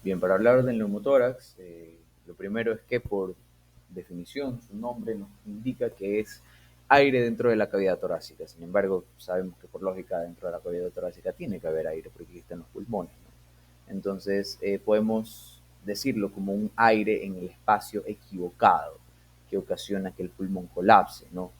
Bien, para hablar del neumotórax, lo primero es que por definición su nombre nos indica que es aire dentro de la cavidad torácica. Sin embargo, sabemos que por lógica dentro de la cavidad torácica tiene que haber aire porque existen los pulmones, ¿no? Entonces podemos decirlo como un aire en el espacio equivocado que ocasiona que el pulmón colapse, ¿no?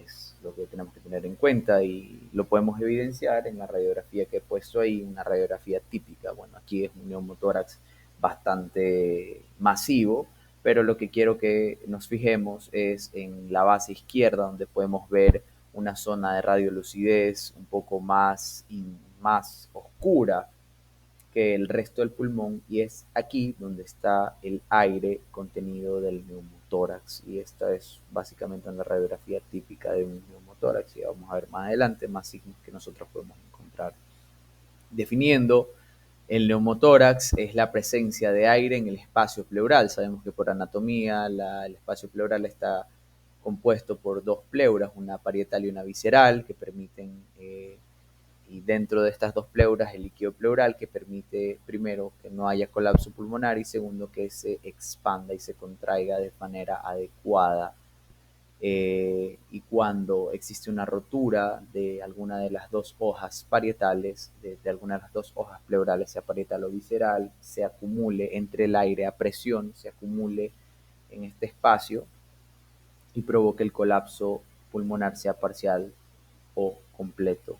Es lo que tenemos que tener en cuenta y lo podemos evidenciar en la radiografía que he puesto ahí, una radiografía típica. Bueno, aquí es un neumotórax bastante masivo, pero lo que quiero que nos fijemos es en la base izquierda, donde podemos ver una zona de radiolucidez un poco más oscura que el resto del pulmón, y es aquí donde está el aire contenido del neumotórax, y esta es básicamente una radiografía típica de un neumotórax, y vamos a ver más adelante más signos que nosotros podemos encontrar. Definiendo, el neumotórax es la presencia de aire en el espacio pleural. Sabemos que por anatomía el espacio pleural está compuesto por dos pleuras, una parietal y una visceral, que permiten y dentro de estas dos pleuras el líquido pleural que permite primero que no haya colapso pulmonar y segundo que se expanda y se contraiga de manera adecuada. Y cuando existe una rotura de alguna de las dos hojas parietales, de alguna de las dos hojas pleurales, sea parietal o visceral, se acumule entre el aire a presión, se acumule en este espacio y provoque el colapso pulmonar, sea parcial o completo.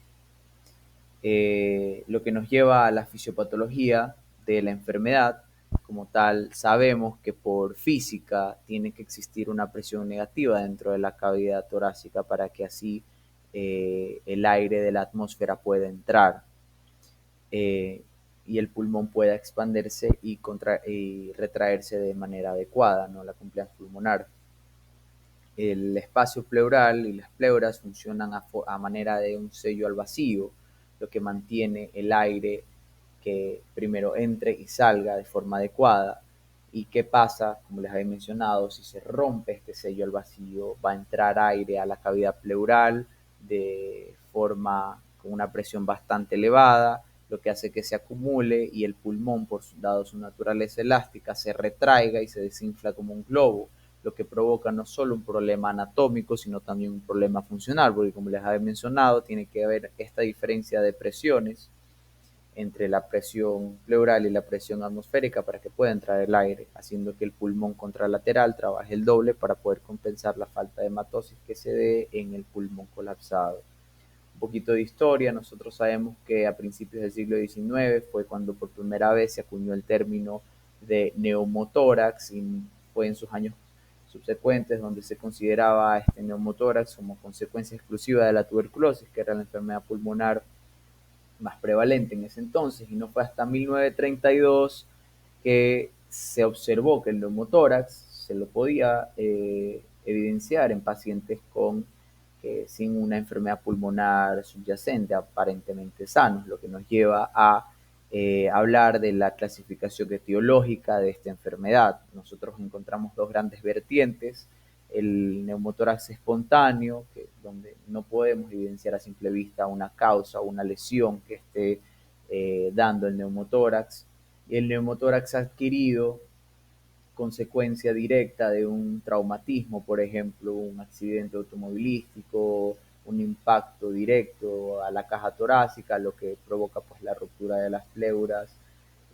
Lo que nos lleva a la fisiopatología de la enfermedad. Como tal, sabemos que por física tiene que existir una presión negativa dentro de la cavidad torácica para que así el aire de la atmósfera pueda entrar y el pulmón pueda expandirse y retraerse de manera adecuada, ¿no? La compliance pulmonar. El espacio pleural y las pleuras funcionan a manera de un sello al vacío, lo que mantiene el aire que primero entre y salga de forma adecuada. ¿Y qué pasa? Como les había mencionado, si se rompe este sello al vacío, va a entrar aire a la cavidad pleural de forma con una presión bastante elevada, lo que hace que se acumule y el pulmón, dado su naturaleza elástica, se retraiga y se desinfla como un globo, lo que provoca no solo un problema anatómico, sino también un problema funcional, porque como les había mencionado, tiene que haber esta diferencia de presiones entre la presión pleural y la presión atmosférica para que pueda entrar el aire, haciendo que el pulmón contralateral trabaje el doble para poder compensar la falta de hematosis que se dé en el pulmón colapsado. Un poquito de historia, nosotros sabemos que a principios del siglo XIX fue cuando por primera vez se acuñó el término de neumotórax y fue en sus años subsecuentes donde se consideraba este neumotórax como consecuencia exclusiva de la tuberculosis, que era la enfermedad pulmonar más prevalente en ese entonces, y no fue hasta 1932 que se observó que el neumotórax se lo podía evidenciar en pacientes sin una enfermedad pulmonar subyacente, aparentemente sanos, lo que nos lleva a hablar de la clasificación etiológica de esta enfermedad. Nosotros encontramos dos grandes vertientes: el neumotórax espontáneo, donde no podemos evidenciar a simple vista una causa o una lesión que esté dando el neumotórax, y el neumotórax adquirido, consecuencia directa de un traumatismo, por ejemplo, un accidente automovilístico, un impacto directo a la caja torácica, lo que provoca pues la ruptura de las pleuras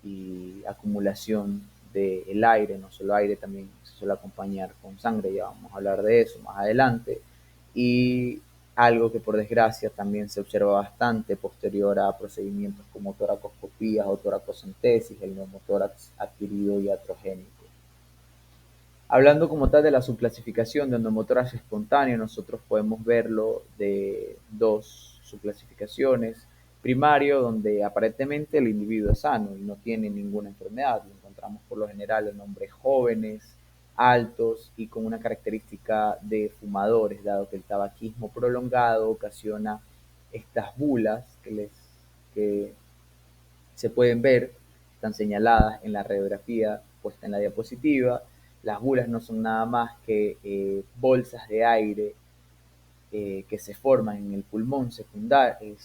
y acumulación del aire, no solo aire, también se suele acompañar con sangre, ya vamos a hablar de eso más adelante, y algo que por desgracia también se observa bastante posterior a procedimientos como toracoscopías o toracocentesis, el neumotórax adquirido iatrogénico. Hablando como tal de la subclasificación de neumotórax espontáneo, nosotros podemos verlo de dos subclasificaciones. Primario, donde aparentemente el individuo es sano y no tiene ninguna enfermedad. Lo encontramos por lo general en hombres jóvenes, altos y con una característica de fumadores, dado que el tabaquismo prolongado ocasiona estas bulas que se pueden ver, están señaladas en la radiografía puesta en la diapositiva. Las bulas no son nada más que bolsas de aire que se forman en el pulmón secundario,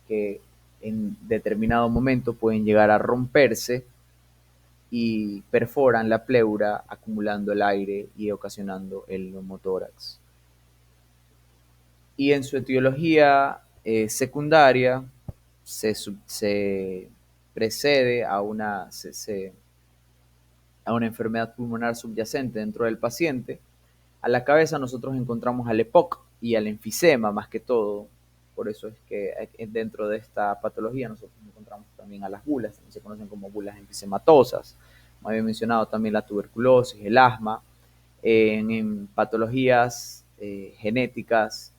que en determinado momento pueden llegar a romperse y perforan la pleura acumulando el aire y ocasionando el neumotórax. Y en su etiología secundaria se precede a a una enfermedad pulmonar subyacente dentro del paciente. A la cabeza nosotros encontramos al EPOC y al enfisema más que todo. Por eso es que dentro de esta patología nosotros encontramos también a las bulas, también se conocen como bulas enfisematosas. Como había mencionado también la tuberculosis, el asma. En patologías genéticas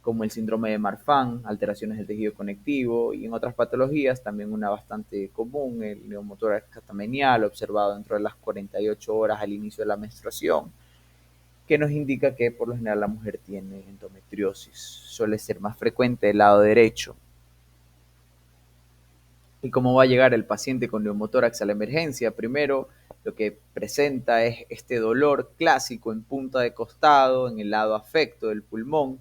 como el síndrome de Marfan, alteraciones del tejido conectivo, y en otras patologías, también una bastante común, el neumotórax catamenial, observado dentro de las 48 horas al inicio de la menstruación, que nos indica que por lo general la mujer tiene endometriosis. Suele ser más frecuente del lado derecho. ¿Y cómo va a llegar el paciente con neumotórax a la emergencia? Primero, lo que presenta es este dolor clásico en punta de costado, en el lado afecto del pulmón,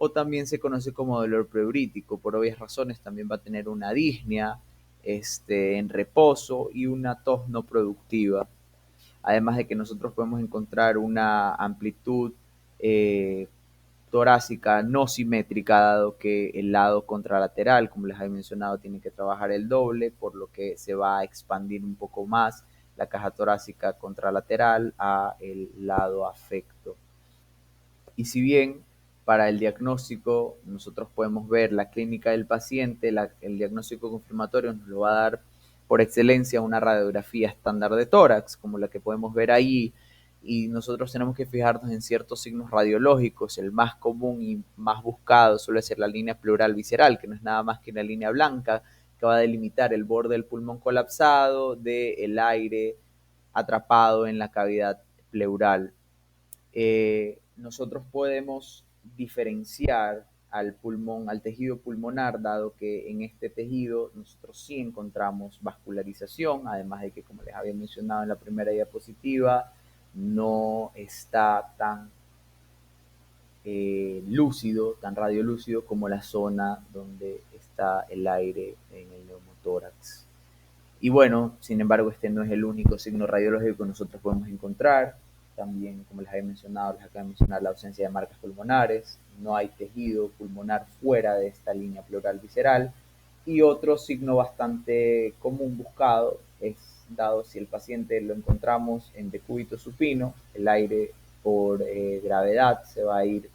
o también se conoce como dolor pleurítico. Por obvias razones también va a tener una disnea en reposo y una tos no productiva. Además de que nosotros podemos encontrar una amplitud eh, torácica no simétrica, dado que el lado contralateral, como les había mencionado, tiene que trabajar el doble, por lo que se va a expandir un poco más la caja torácica contralateral a el lado afecto. Y si bien para el diagnóstico nosotros podemos ver la clínica del paciente, el diagnóstico confirmatorio nos lo va a dar por excelencia una radiografía estándar de tórax, como la que podemos ver ahí, y nosotros tenemos que fijarnos en ciertos signos radiológicos. El más común y más buscado suele ser la línea pleural visceral, que no es nada más que una línea blanca que va a delimitar el borde del pulmón colapsado del aire atrapado en la cavidad pleural. Nosotros podemos diferenciar al pulmón, al tejido pulmonar, dado que en este tejido nosotros sí encontramos vascularización, además de que, como les había mencionado en la primera diapositiva, no está tan lúcido, tan radiolúcido como la zona donde está el aire en el neumotórax. Y bueno, sin embargo, este no es el único signo radiológico que nosotros podemos encontrar. También, como les había mencionado, les acabo de mencionar la ausencia de marcas pulmonares. No hay tejido pulmonar fuera de esta línea pleural visceral. Y otro signo bastante común buscado es, dado si el paciente lo encontramos en decúbito supino, el aire por gravedad se va a ir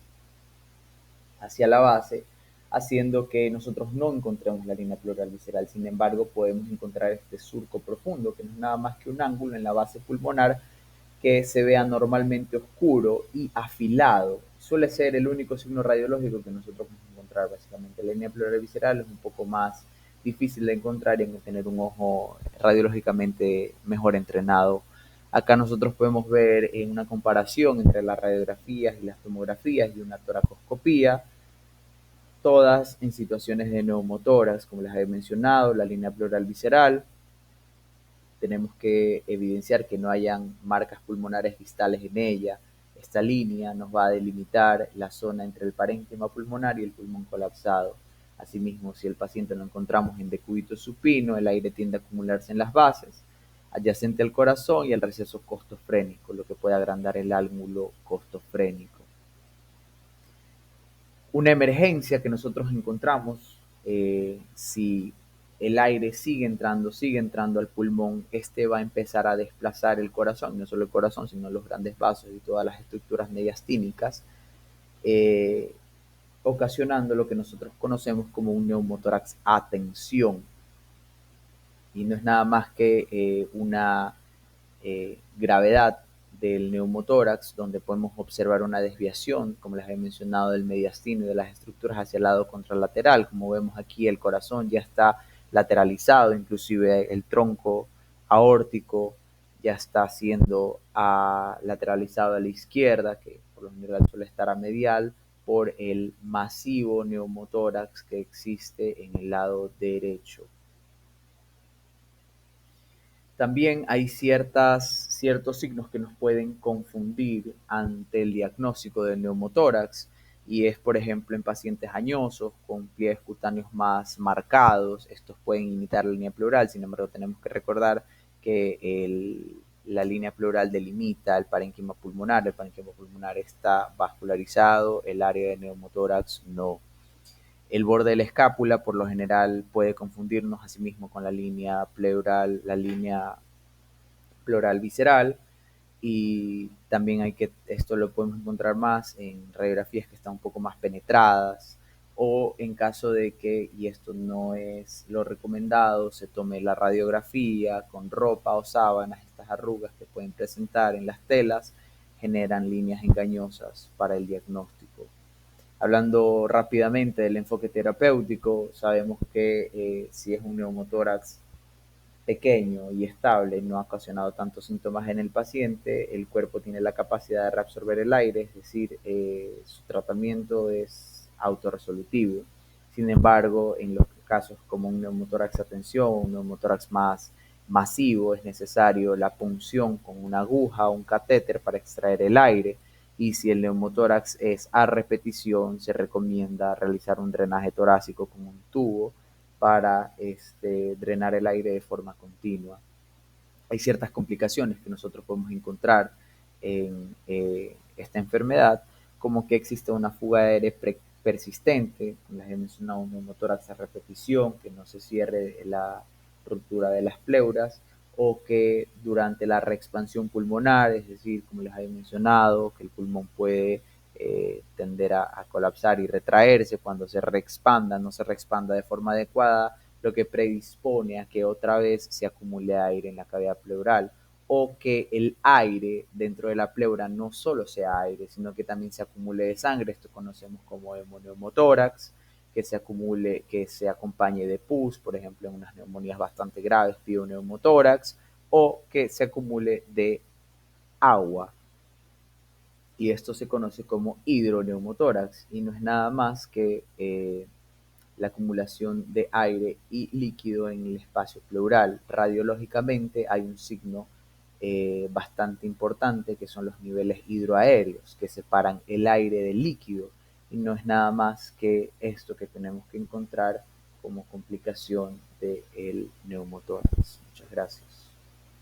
hacia la base, haciendo que nosotros no encontremos la línea pleural visceral. Sin embargo, podemos encontrar este surco profundo, que no es nada más que un ángulo en la base pulmonar que se vea normalmente oscuro y afilado. Suele ser el único signo radiológico que nosotros podemos encontrar, básicamente. La línea pleural visceral es un poco más difícil de encontrar y hay que tener un ojo radiológicamente mejor entrenado. Acá nosotros podemos ver en una comparación entre las radiografías y las tomografías y una toracoscopía, todas en situaciones de neumotórax, como les he mencionado, la línea pleural visceral. Tenemos que evidenciar que no hayan marcas pulmonares distales en ella. Esta línea nos va a delimitar la zona entre el parénquima pulmonar y el pulmón colapsado. Asimismo, si el paciente lo encontramos en decúbito supino, el aire tiende a acumularse en las bases, adyacente al corazón y al receso costofrénico, lo que puede agrandar el ángulo costofrénico. Una emergencia que nosotros encontramos, si el aire sigue entrando al pulmón, este va a empezar a desplazar el corazón, no solo el corazón, sino los grandes vasos y todas las estructuras mediastínicas, eh, ocasionando lo que nosotros conocemos como un neumotórax a tensión. Y no es nada más que una gravedad del neumotórax, donde podemos observar una desviación, como les he mencionado, del mediastino y de las estructuras hacia el lado contralateral. Como vemos aquí, el corazón ya está lateralizado, inclusive el tronco aórtico ya está siendo lateralizado a la izquierda, que por lo general suele estar a medial, por el masivo neumotórax que existe en el lado derecho. También hay ciertos signos que nos pueden confundir ante el diagnóstico del neumotórax. y es, por ejemplo, en pacientes añosos con pliegues cutáneos más marcados. Estos pueden imitar la línea pleural, sin embargo tenemos que recordar que la línea pleural delimita el parénquima pulmonar. El parénquima pulmonar está vascularizado, el área de neumotórax no. El borde de la escápula por lo general puede confundirnos asimismo con la línea pleural, la línea pleural visceral, y también esto lo podemos encontrar más en radiografías que están un poco más penetradas, o en caso de que, y esto no es lo recomendado, se tome la radiografía con ropa o sábanas. Estas arrugas que pueden presentar en las telas generan líneas engañosas para el diagnóstico. Hablando rápidamente del enfoque terapéutico, sabemos que si es un neumotórax pequeño y estable, no ha ocasionado tantos síntomas en el paciente, el cuerpo tiene la capacidad de reabsorber el aire, es decir, su tratamiento es autorresolutivo. Sin embargo, en los casos como un neumotórax a tensión, un neumotórax más masivo, es necesario la punción con una aguja o un catéter para extraer el aire, y si el neumotórax es a repetición, se recomienda realizar un drenaje torácico con un tubo para drenar el aire de forma continua. Hay ciertas complicaciones que nosotros podemos encontrar en esta enfermedad, como que existe una fuga de aire persistente, como les he mencionado, un neumotórax a repetición, que no se cierre la ruptura de las pleuras, o que durante la reexpansión pulmonar, es decir, como les había mencionado, que el pulmón puede tender a colapsar y retraerse cuando se reexpanda, no se reexpanda de forma adecuada, lo que predispone a que otra vez se acumule aire en la cavidad pleural, o que el aire dentro de la pleura no solo sea aire, sino que también se acumule de sangre. Esto conocemos como hemoneumotórax, que se acumule, que se acompañe de pus, por ejemplo, en unas neumonías bastante graves, pioneumotórax, o que se acumule de agua, y esto se conoce como hidroneumotórax, y no es nada más que la acumulación de aire y líquido en el espacio pleural. Radiológicamente hay un signo bastante importante, que son los niveles hidroaéreos, que separan el aire del líquido, y no es nada más que esto que tenemos que encontrar como complicación del neumotórax. Muchas gracias.